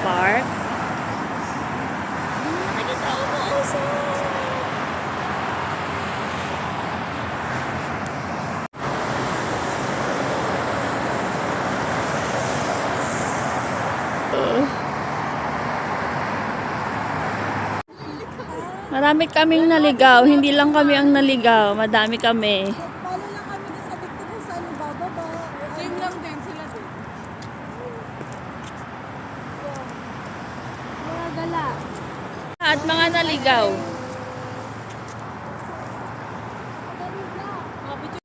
park. Nakikita ko po oso. Marami kaming naligaw. Hindi lang kami ang naligaw. Madami kami. Palo lang kami din sa dito kung saan bababa. Same lang din sila din. Mga gala. At mga naligaw.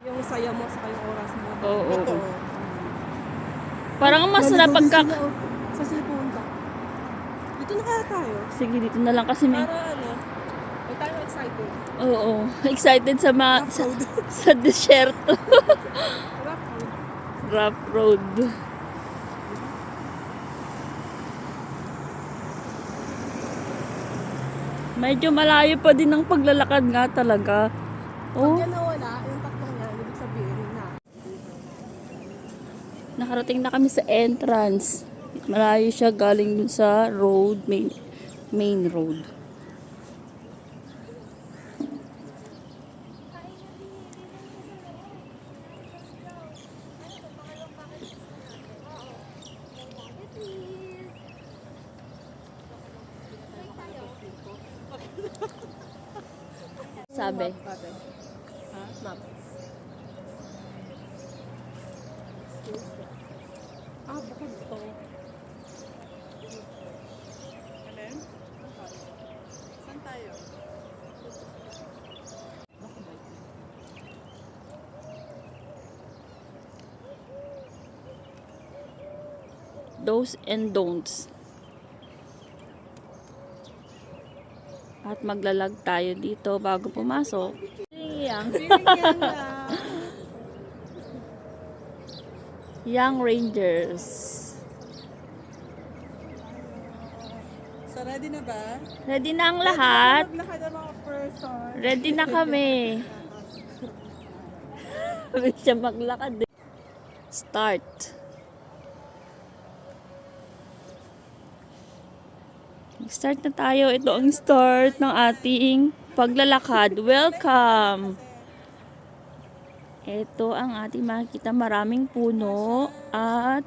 Yung saya mo sa kayong oras mo. Oo. Ito. Parang masarap pagka... Sa cellphone ka. Dito na kaya tayo. Sige, dito na lang kasi may... Para ano, huwag tayo excited. Oo. Excited sa sa desierto. Rough road. Rough road. Medyo malayo pa din ang paglalakad nga talaga. Oh, Pag yan nawala, yung tatlong yan, ibig sabihin na. nakarating na kami sa entrance. Malayo siya galing dun sa road, main road. Sabi. Ate. Ha? Map. Bukod to. Alin? Saan tayo? Do's and don'ts. At maglalag tayo dito bago pumasok. Young Rangers. So ready na ba? Ready na ang lahat. Maglakad ang mga person. Ready na kami. Sabi siya maglakad eh. Start. Start na tayo. Ito ang start ng ating paglalakad. Welcome! Ito ang ating makikita. Maraming puno at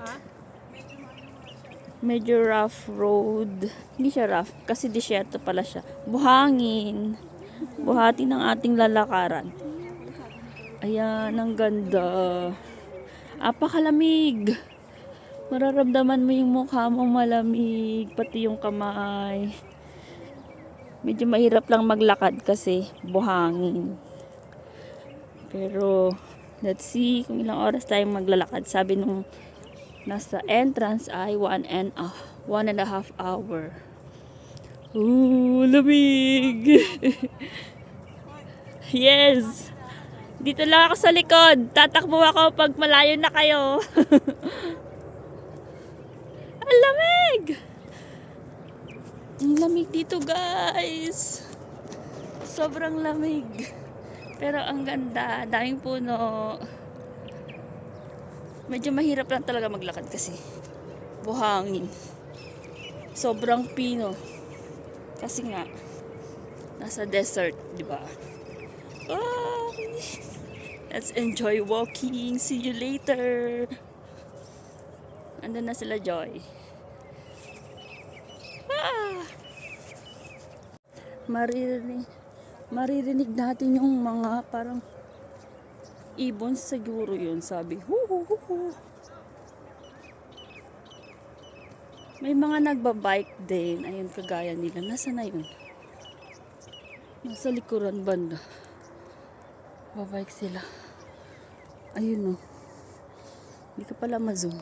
medyo rough road. Hindi siya rough kasi disyerto pala siya. Buhangin. Buhati ng ating lalakaran. Ayan, ang ganda. Apakalamig. Mararamdaman mo yung mukha mo malamig, pati yung kamay. Medyo mahirap lang maglakad kasi buhangin. Pero, let's see kung ilang oras tayong maglalakad. Sabi nung nasa entrance ay 1.5 hour. Ooh, lamig! Yes! Dito lang ako sa likod. Tatakbo ako pag malayo na kayo. Ang lamig! Ang lamig dito, guys. Sobrang lamig. Pero ang ganda. Daming puno. Medyo mahirap lang talaga maglakad kasi buhangin. Sobrang pino. Kasi nga, nasa desert, di ba? Oh, let's enjoy walking. See you later. Andun na sila, Joy. Maririnig natin yung mga parang ibon siguro yun, sabi. May mga nagbabike din. Ayun, kagaya nila. Nasaan na yun? Nasa likuran banda. Babike sila. Ayun, oh. Hindi ka pala ma-zoom.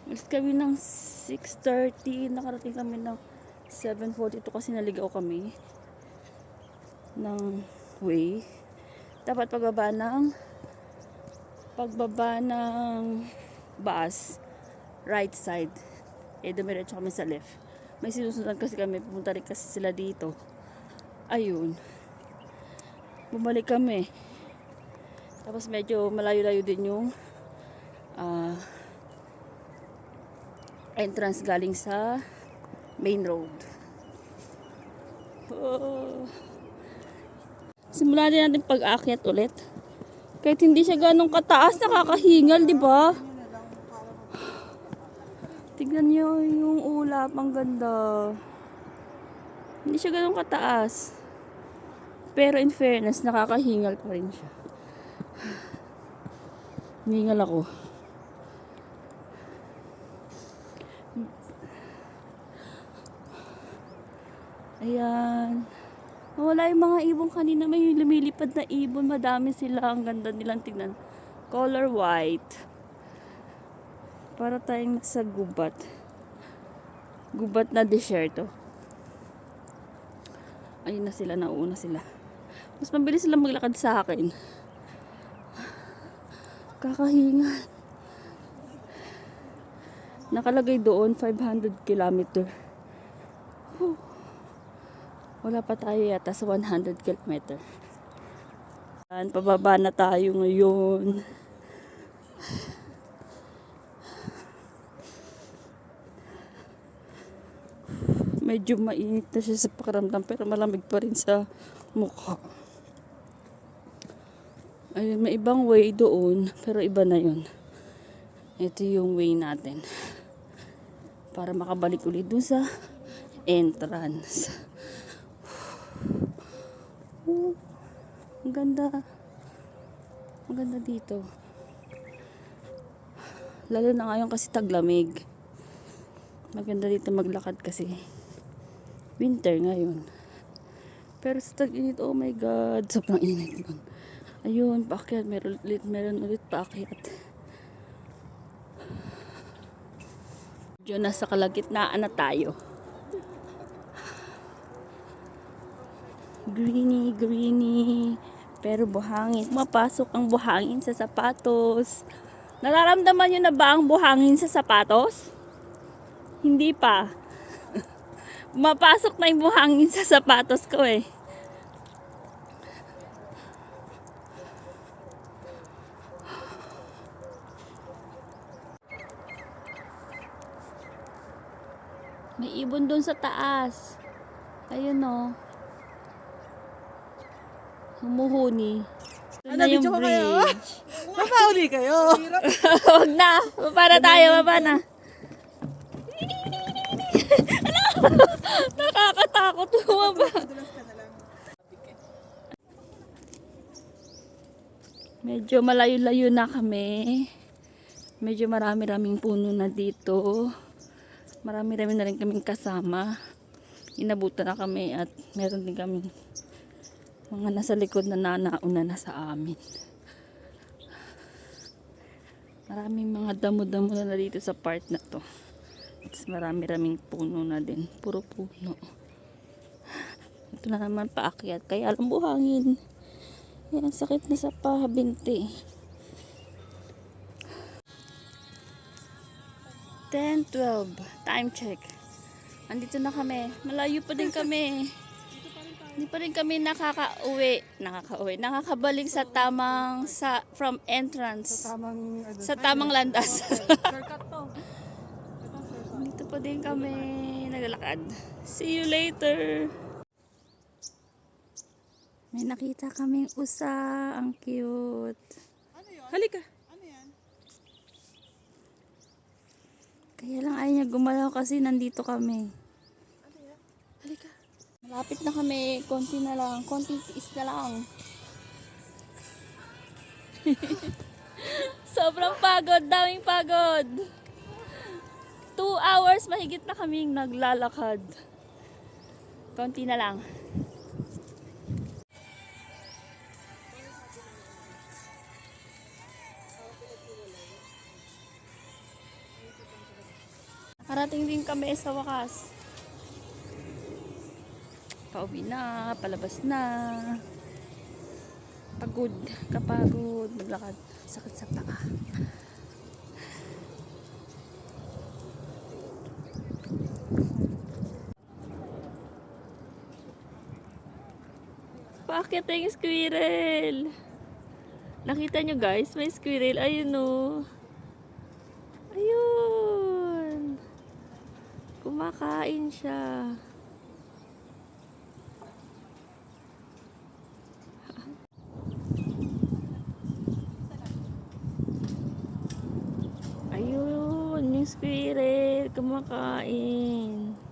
Malis kami ng 6:30. Nakarating kami ng 7:42 kasi naligaw kami ng way. Dapat pagbaba ng bus, right side. Dumiretso kami sa left. May sinusundan kasi kami. Pumunta rin kasi sila dito. Ayun. Bumalik kami. Tapos medyo malayo-layo din yung entrance galing sa main road. Oh. Simulan din natin pag-aakyat ulit. Kahit hindi siya ganong kataas, nakakahingal, di ba? Tignan niyo yung ulap, ang ganda. Hindi siya ganong kataas. Pero in fairness, nakakahingal pa rin siya. Hingal ako. Ayan. Wala yung mga ibon kanina. May lumilipad na ibon. Madami sila. Ang ganda nilang tignan. Color white. Para tayong nasa gubat. Gubat na desierto. Ayun na sila. Nauna sila. Mas mabilis sila maglakad sa akin. Kakahinga. Nakalagay doon 500 kilometer. Wala pa tayo yata sa 100 kilometer. Pababa na tayo ngayon. Medyo mainit na siya sa pakiramdam pero malamig pa rin sa mukha. Ayun, may ibang way doon pero iba na yun. Ito yung way natin. Para makabalik ulit dun sa entrance. Ang ganda. Ang ganda dito. Lalo na ngayon kasi taglamig. Maganda dito maglakad kasi winter ngayon. Pero sa tag-init, oh my god, sobrang init nun. Ayun, paakyat. Meron ulit paakyat. Diyan nasa kalagitnaan na tayo. Greeny, greeny. Pero buhangin. Mapasok ang buhangin sa sapatos. Nararamdaman nyo na ba ang buhangin sa sapatos? Hindi pa. Mapasok na yung buhangin sa sapatos ko eh. May ibon doon sa taas. Ayun o. Humuhuni. Doon na yung bridge. Mapauli kayo. Huwag na. Para tayo. Baba na. Nakakatakot. Baba. Medyo malayo-layo na kami. Medyo marami-raming puno na dito. Marami-rami na rin kaming kasama. Inabutan na kami at meron din kami mga nasa likod na nauna na sa amin. Maraming mga damo-damo na dito sa part na to. At marami-raming puno na din. Puro puno. Ito na naman paakyat. Kaya alam buhangin. Yan, sakit na sa pahabinti. 10:12. Time check. Andito na kami. Malayo pa din kami. Hindi pa rin kami nakakabalik sa tamang from entrance. Sa tamang landas. Shortcut to. Dito pa din kami naglalakad. See you later. May nakita kaming usa. Ang cute. Ano yun? Halika. Ano yan? Kaya lang ayaw niya gumalaw kasi nandito kami. Ano yan? Halika. Malapit na kami. Konti na lang. Konti tiis na lang. Sobrang pagod. Daming pagod. 2 hours mahigit na kaming naglalakad. Konti na lang. Parating din kami sa wakas. Pauwi na, palabas na. Pagod, kapagod, maglakad, sakit sa paa. Paakyat tayong squirrel. Nakita nyo guys, may squirrel. Ayun o. Ayun. Kumakain siya. Ayun, yung squirrel. Kumakain.